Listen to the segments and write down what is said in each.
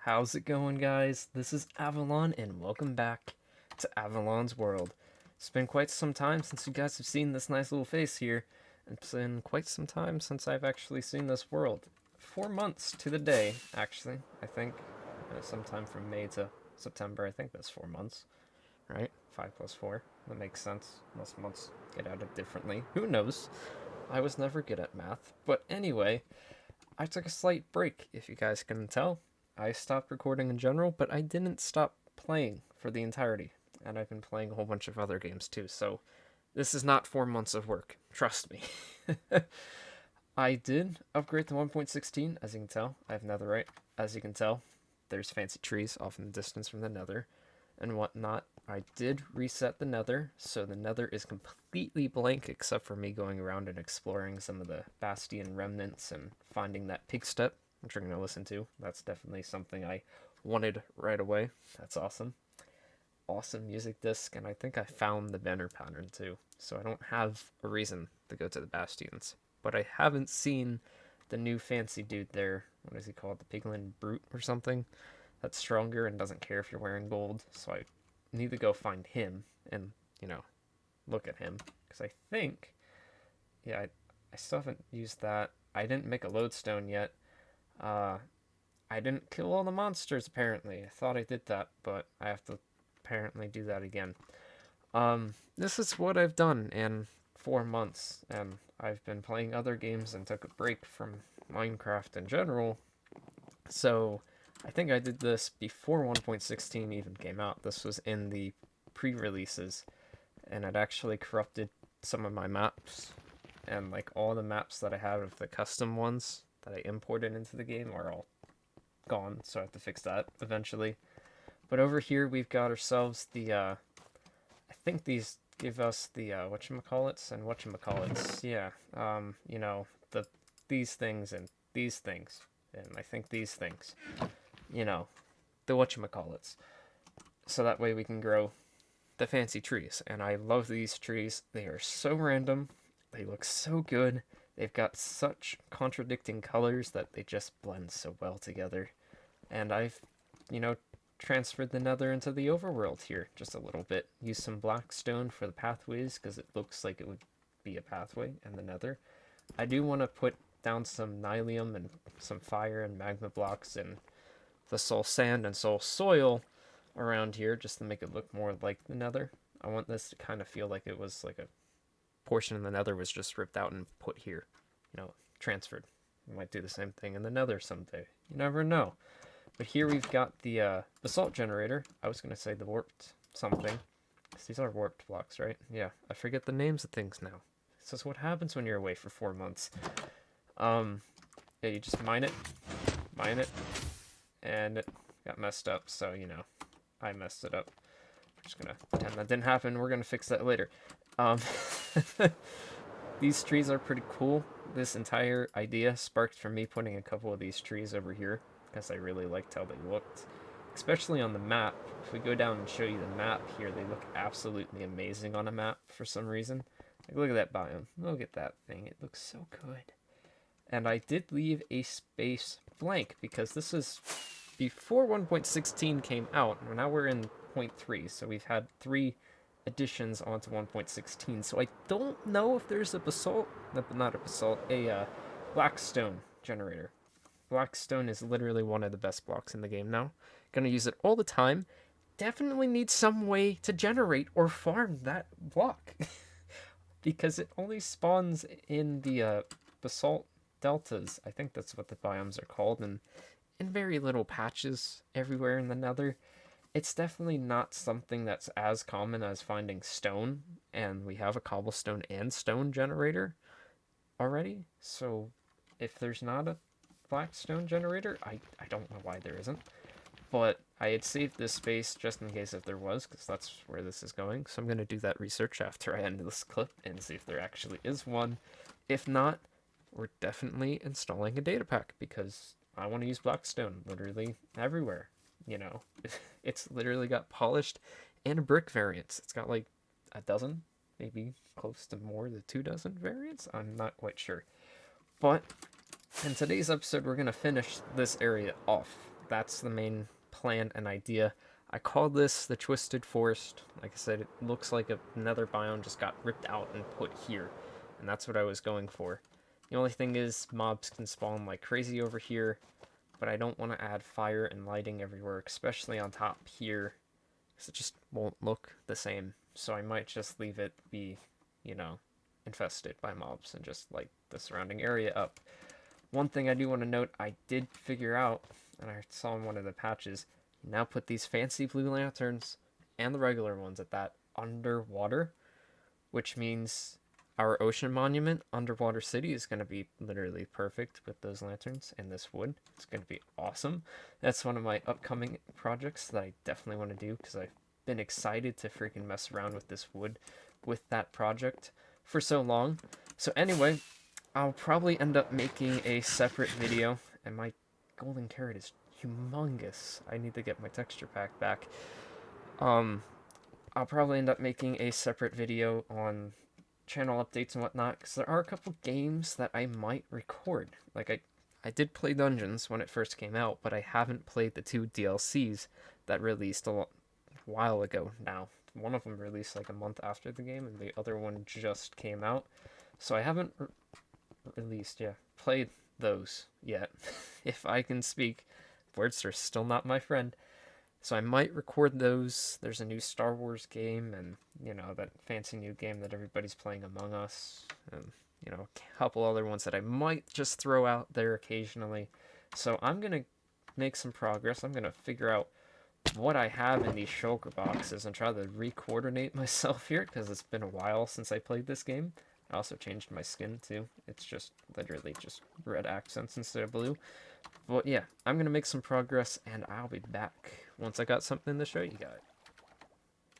How's it going, guys? This is Avollon, and welcome back to Avollon's World. It's been quite some time since you guys have seen this nice little face here. It's been quite some time since I've actually seen this world. 4 months to the day, actually, I think. Sometime from May to September, I think that's 4 months, right? 5 plus 4. That makes sense, unless months get added differently. Who knows? I was never good at math. But anyway, I took a slight break, if you guys couldn't tell. I stopped recording in general, but I didn't stop playing for the entirety. And I've been playing a whole bunch of other games too, so this is not 4 months of work. Trust me. I did upgrade to 1.16, as you can tell. I have netherite. As you can tell, there's fancy trees off in the distance from the nether and whatnot. I did reset the nether, so the nether is completely blank except for me going around and exploring some of the bastion remnants and finding that pig step, which we're going to listen to. That's definitely something I wanted right away. That's awesome. Awesome music disc, and I think I found the banner pattern too, so I don't have a reason to go to the bastions. But I haven't seen the new fancy dude there. What is he called? The Piglin Brute or something? That's stronger and doesn't care if you're wearing gold, so I need to go find him and, look at him. Because I think, yeah, I still haven't used that. I didn't make a lodestone yet. I didn't kill all the monsters, apparently. I thought I did that, but I have to apparently do that again. This is what I've done in 4 months, and I've been playing other games and took a break from Minecraft in general. So I think I did this before 1.16 even came out. This was in the pre-releases, and it actually corrupted some of my maps, and like all the maps that I have of the custom ones that I imported into the game are all gone, so I have to fix that eventually. But over here we've got ourselves the I think these give us the whatchamacallits and whatchamacallits. Yeah, the these things and these things, and I think these things, the whatchamacallits. So that way we can grow the fancy trees. And I love these trees. They are so random. They look so good. They've got such contradicting colors that they just blend so well together. And I've, transferred the nether into the overworld here just a little bit. Use some blackstone for the pathways because it looks like it would be a pathway in the nether. I do want to put down some nylium and some fire and magma blocks and the soul sand and soul soil around here just to make it look more like the nether. I want this to kind of feel like it was like a portion of the nether was just ripped out and put here, transferred. We might do the same thing in the nether someday. You never know. But here we've got the basalt generator. I was going to say the warped something. These are warped blocks, right? Yeah, I forget the names of things now. This is what happens when you're away for 4 months. Yeah, you just mine it, and it got messed up, so, I messed it up. I'm just going to pretend that didn't happen. We're going to fix that later. These trees are pretty cool. This entire idea sparked from me putting a couple of these trees over here, because I really liked how they looked, especially on the map. If we go down and show you the map here, they look absolutely amazing on a map for some reason. Like, look at that biome. Look at that thing. It looks so good. And I did leave a space blank because this is before 1.16 came out. Now we're in 0.3, so we've had 3 additions onto 1.16. So I don't know if there's a basalt, not a basalt, a Blackstone generator. Blackstone is literally one of the best blocks in the game now. Gonna use it all the time. Definitely need some way to generate or farm that block. Because it only spawns in the basalt deltas. I think that's what the biomes are called. And in very little patches everywhere in the nether. It's definitely not something that's as common as finding stone. And we have a cobblestone and stone generator already. So if there's not a Blackstone generator, I don't know why there isn't, but I had saved this space just in case if there was, because that's where this is going. So I'm going to do that research after I end this clip and see if there actually is one. If not, we're definitely installing a data pack because I want to use Blackstone literally everywhere. It's literally got polished and brick variants. It's got like a dozen, maybe close to more than 2 dozen variants. I'm not quite sure, but in today's episode, we're going to finish this area off. that's the main plan and idea. I call this the Twisted Forest. Like I said, it looks like another biome just got ripped out and put here, and that's what I was going for. The only thing is, mobs can spawn like crazy over here, but I don't want to add fire and lighting everywhere, especially on top here, because it just won't look the same. So I might just leave it be, you know, infested by mobs and just light the surrounding area up. One thing I do want to note, I did figure out, and I saw in one of the patches, you now put these fancy blue lanterns, and the regular ones at that, underwater, which means our ocean monument, Underwater City, is going to be literally perfect with those lanterns and this wood. It's going to be awesome. That's one of my upcoming projects that I definitely want to do, because I've been excited to freaking mess around with this wood with that project for so long. So anyway, I'll probably end up making a separate video, and my golden carrot is humongous. I need to get my texture pack back. I'll probably end up making a separate video on channel updates and whatnot, because there are a couple games that I might record. Like, I did play Dungeons when it first came out, but I haven't played the 2 DLCs that released a while ago now. One of them released like a month after the game, and the other one just came out. So I haven't played those yet. If I can speak, words are still not my friend. So I might record those. There's a new Star Wars game, and, you know, that fancy new game that everybody's playing, Among Us, and, you know, a couple other ones that I might just throw out there occasionally. So I'm going to make some progress. I'm going to figure out what I have in these shulker boxes and try to re-coordinate myself here, because it's been a while since I played this game. I also changed my skin too. It's just literally just red accents instead of blue. But yeah, I'm going to make some progress, and I'll be back once I got something to show you guys.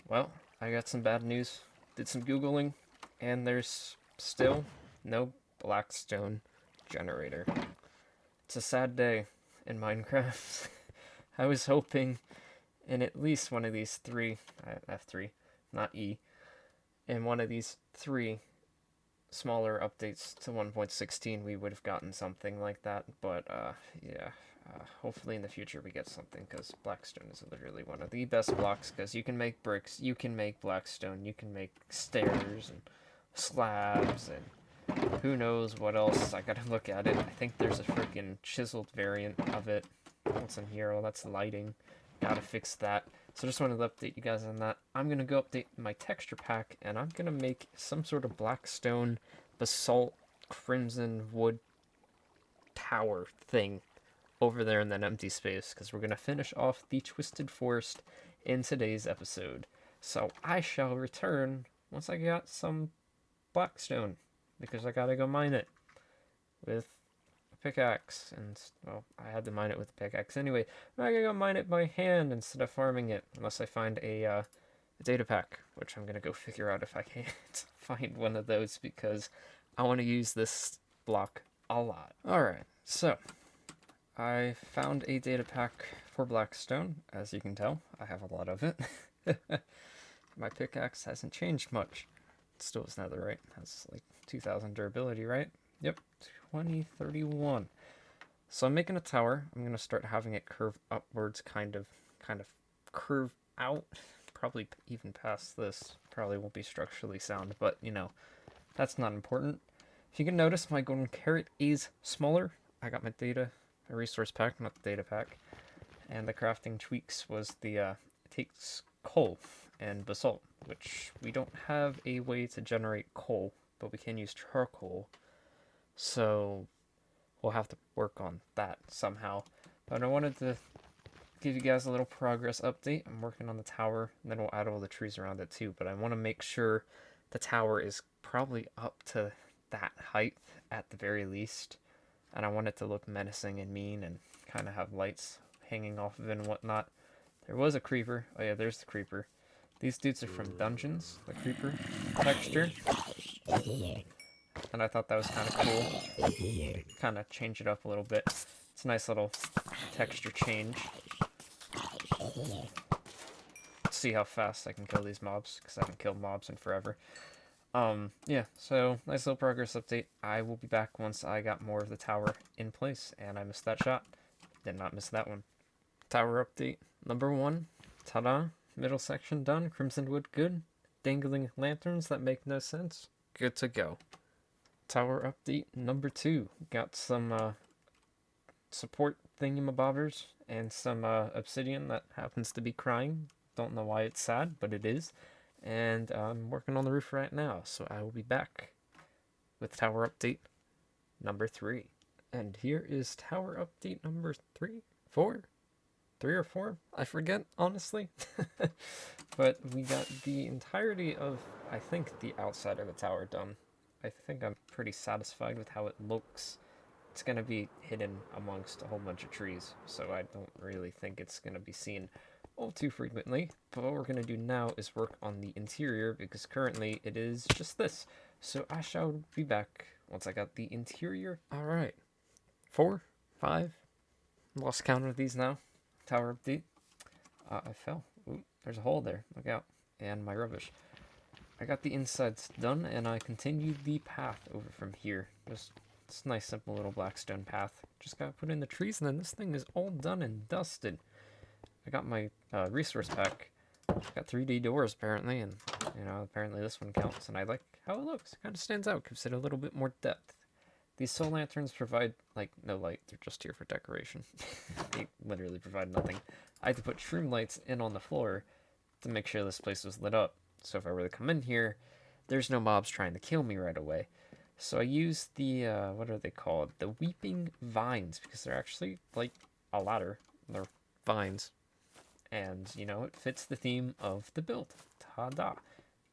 Well, I got some bad news. Did some Googling, and there's still no Blackstone Generator. It's a sad day in Minecraft. I was hoping in at least one of these 3, F3, not E, in one of these 3 smaller updates to 1.16 we would have gotten something like that, but yeah, hopefully in the future we get something, because Blackstone is literally one of the best blocks, because you can make bricks, you can make Blackstone, you can make stairs and slabs and who knows what else. I gotta look at it. I think there's a freaking chiseled variant of it. What's in here? Well, that's lighting. Gotta fix that. So just wanted to update you guys on that. I'm going to go update my texture pack, and I'm going to make some sort of Blackstone basalt crimson wood tower thing over there in that empty space, because we're going to finish off the Twisted Forest in today's episode. So I shall return once I got some Blackstone, because I got to go mine it with pickaxe, and well, I had to mine it with a pickaxe anyway. I gotta go mine it by hand instead of farming it, unless I find a data pack, which I'm gonna go figure out if I can't find one of those, because I want to use this block a lot. Alright, so I found a data pack for Blackstone. As you can tell, I have a lot of it. My pickaxe hasn't changed much. It still is netherite. It has like 2,000 durability, right? Yep, 2031. So I'm making a tower. I'm going to start having it curve upwards, kind of curve out. Probably even past this. Probably won't be structurally sound, but, you know, that's not important. If you can notice, my golden carrot is smaller. I got my resource pack, not the data pack. And the crafting tweaks was the, it takes coal and basalt, which we don't have a way to generate coal, but we can use charcoal. So we'll have to work on that somehow. But I wanted to give you guys a little progress update. I'm working on the tower, and then we'll add all the trees around it too. But I want to make sure the tower is probably up to that height at the very least. And I want it to look menacing and mean, and kind of have lights hanging off of it and whatnot. There was a creeper. Oh yeah, there's the creeper. These dudes are from Dungeons, the creeper texture. And I thought that was kind of cool. Kind of change it up a little bit. It's a nice little texture change. Let's see how fast I can kill these mobs, because I haven't killed mobs in forever. Yeah, so nice little progress update. I will be back once I got more of the tower in place, and I missed that shot. Did not miss that one. Tower update number 1. Ta-da! Middle section done. Crimson wood good. Dangling lanterns that make no sense. Good to go. Tower update number 2. Got some support thingamabobbers and some obsidian that happens to be crying. Don't know why it's sad, but it is. And I'm working on the roof right now, so I will be back with tower update number 3. And here is tower update number 3, 4, 3 or 4, I forget, honestly. But we got the entirety of, I think, the outside of the tower done. I think I'm pretty satisfied with how it looks. It's going to be hidden amongst a whole bunch of trees, so I don't really think it's going to be seen all too frequently. But what we're going to do now is work on the interior, because currently it is just this. So I shall be back once I got the interior. Alright, 4, 5, lost count of these now. Tower update. I fell. Ooh, there's a hole there, look out. And my rubbish. I got the insides done, and I continued the path over from here. Just this nice simple little Blackstone path. Just gotta put in the trees, and then this thing is all done and dusted. I got my resource pack. Got 3D doors apparently, and you know, apparently this one counts, and I like how it looks. It kind of stands out, gives it a little bit more depth. These soul lanterns provide, like, no light. They're just here for decoration. They literally provide nothing. I had to put shroom lights in on the floor to make sure this place was lit up. So if I were to come in here, there's no mobs trying to kill me right away. So I used the, what are they called? The weeping vines, because they're actually like a ladder. They're vines. And, you know, it fits the theme of the build. Ta-da!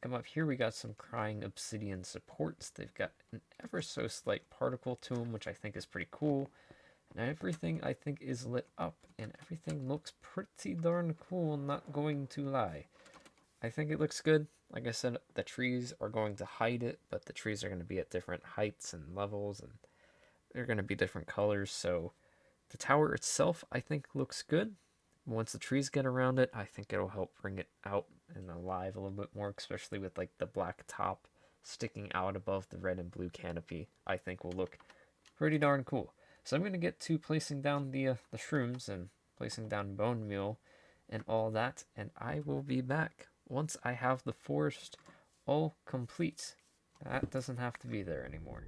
Come up here, we got some crying obsidian supports. They've got an ever so slight particle to them, which I think is pretty cool. And everything, I think, is lit up, and everything looks pretty darn cool, not going to lie. I think it looks good. Like I said, the trees are going to hide it, but the trees are going to be at different heights and levels, and they're going to be different colors, so the tower itself, I think, looks good. Once the trees get around it, I think it'll help bring it out and alive a little bit more, especially with like the black top sticking out above the red and blue canopy. I think will look pretty darn cool. So I'm going to get to placing down the shrooms and placing down bone meal and all that, and I will be back once I have the forest all complete. That doesn't have to be there anymore.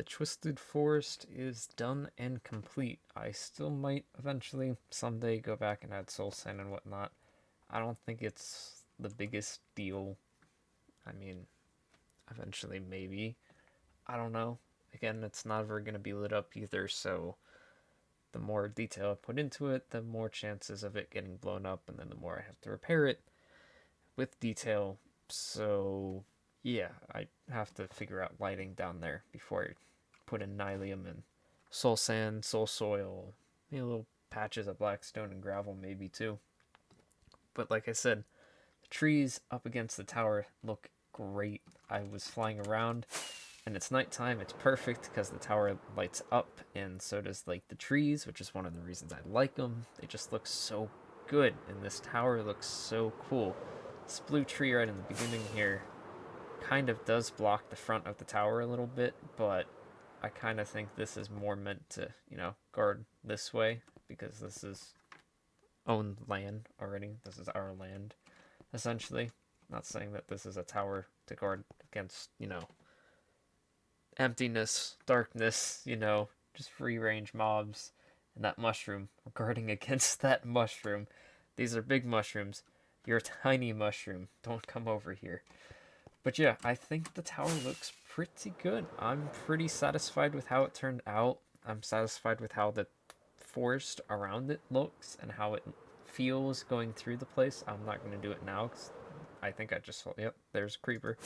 the Twisted Forest is done and complete. I still might eventually someday go back and add soul sand and whatnot. I don't think it's the biggest deal. I mean, eventually maybe. I don't know. Again, it's never going to be lit up either, so the more detail I put into it, the more chances of it getting blown up, and then the more I have to repair it with detail. So yeah, I have to figure out lighting down there before I put in nylium and soul sand, soul soil, little patches of blackstone and gravel maybe too. But like I said, the trees up against the tower look great. I was flying around and it's nighttime. It's perfect because the tower lights up, and so does like the trees, which is one of the reasons I like them. They just look so good, and this tower looks so cool. This blue tree right in the beginning here kind of does block the front of the tower a little bit, but I kind of think this is more meant to, guard this way, because this is owned land already. This is our land, essentially. Not saying that this is a tower to guard against, emptiness, darkness, just free range mobs, and that mushroom. We're guarding against that mushroom. These are big mushrooms. You're a tiny mushroom. Don't come over here. But yeah, I think the tower looks pretty good. I'm pretty satisfied with how it turned out. I'm satisfied with how the forest around it looks and how it feels going through the place. I'm not going to do it now because I think I just saw, yep, there's a creeper.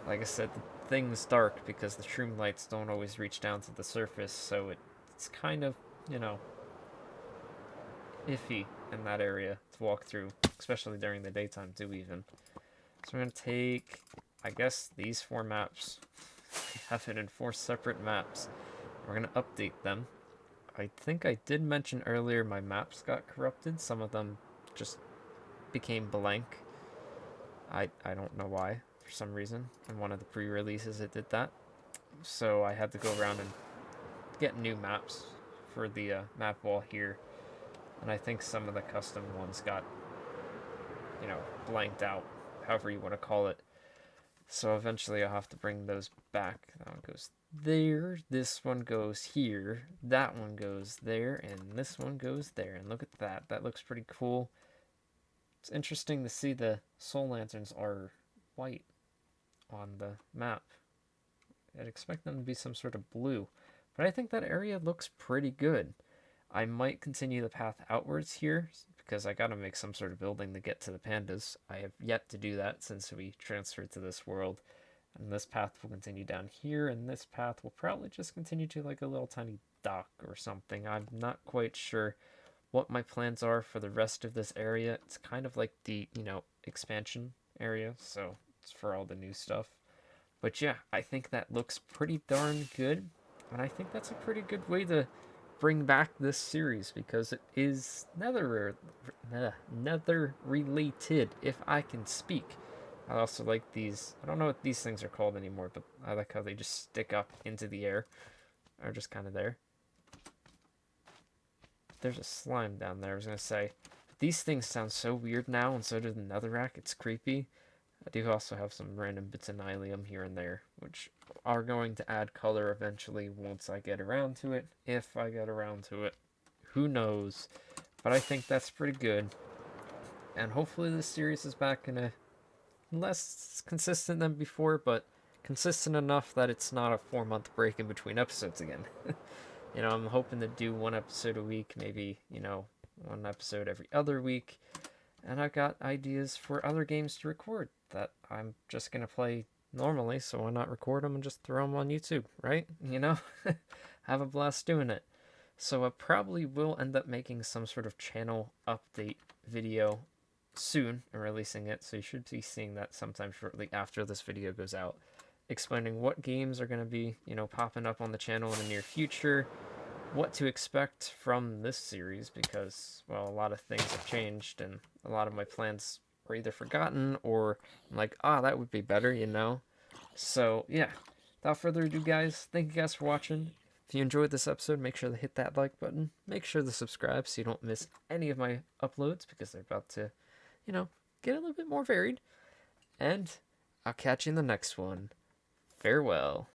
Like I said, the thing's dark because the shroom lights don't always reach down to the surface, so it's kind of, iffy in that area to walk through, especially during the daytime too even. So we're going to take, I guess, these 4 maps. I have it in 4 separate maps. We're going to update them. I think I did mention earlier my maps got corrupted. Some of them just became blank. I don't know why. For some reason. In one of the pre-releases it did that. So I had to go around and get new maps for the map wall here. And I think some of the custom ones got, blanked out. However you want to call it. So eventually I'll have to bring those back. That one goes there, this one goes here, that one goes there, and this one goes there. And look at that. That looks pretty cool. It's interesting to see the soul lanterns are white on the map. I'd expect them to be some sort of blue. But I think that area looks pretty good. I might continue the path outwards here, because I gotta make some sort of building to get to the pandas. I have yet to do that since we transferred to this world. And this path will continue down here, and this path will probably just continue to like a little tiny dock or something. I'm not quite sure what my plans are for the rest of this area. It's kind of like the, expansion area, so it's for all the new stuff. But yeah, I think that looks pretty darn good, and I think that's a pretty good way to bring back this series, because it is nether related, if I can speak. I also like these, I don't know what these things are called anymore, but I like how they just stick up into the air, or just kind of there. There's a slime down there, I was going to say. These things sound so weird now, and so does the netherrack. It's creepy. I do also have some random bits of nylium here and there, which are going to add color eventually once I get around to it. If I get around to it. Who knows? But I think that's pretty good. And hopefully this series is back in a less consistent than before, but consistent enough that it's not a 4-month break in between episodes again. I'm hoping to do 1 episode a week, maybe, 1 episode every other week. And I've got ideas for other games to record that I'm just going to play normally, so why not record them and just throw them on YouTube, right? Have a blast doing it. So I probably will end up making some sort of channel update video soon and releasing it, so you should be seeing that sometime shortly after this video goes out, explaining what games are going to be, popping up on the channel in the near future, what to expect from this series, because, well, a lot of things have changed, and a lot of my plans were either forgotten, or I'm like, that would be better, So, yeah, without further ado, guys, thank you guys for watching. If you enjoyed this episode, make sure to hit that like button. Make sure to subscribe so you don't miss any of my uploads, because they're about to, get a little bit more varied. And I'll catch you in the next one. Farewell.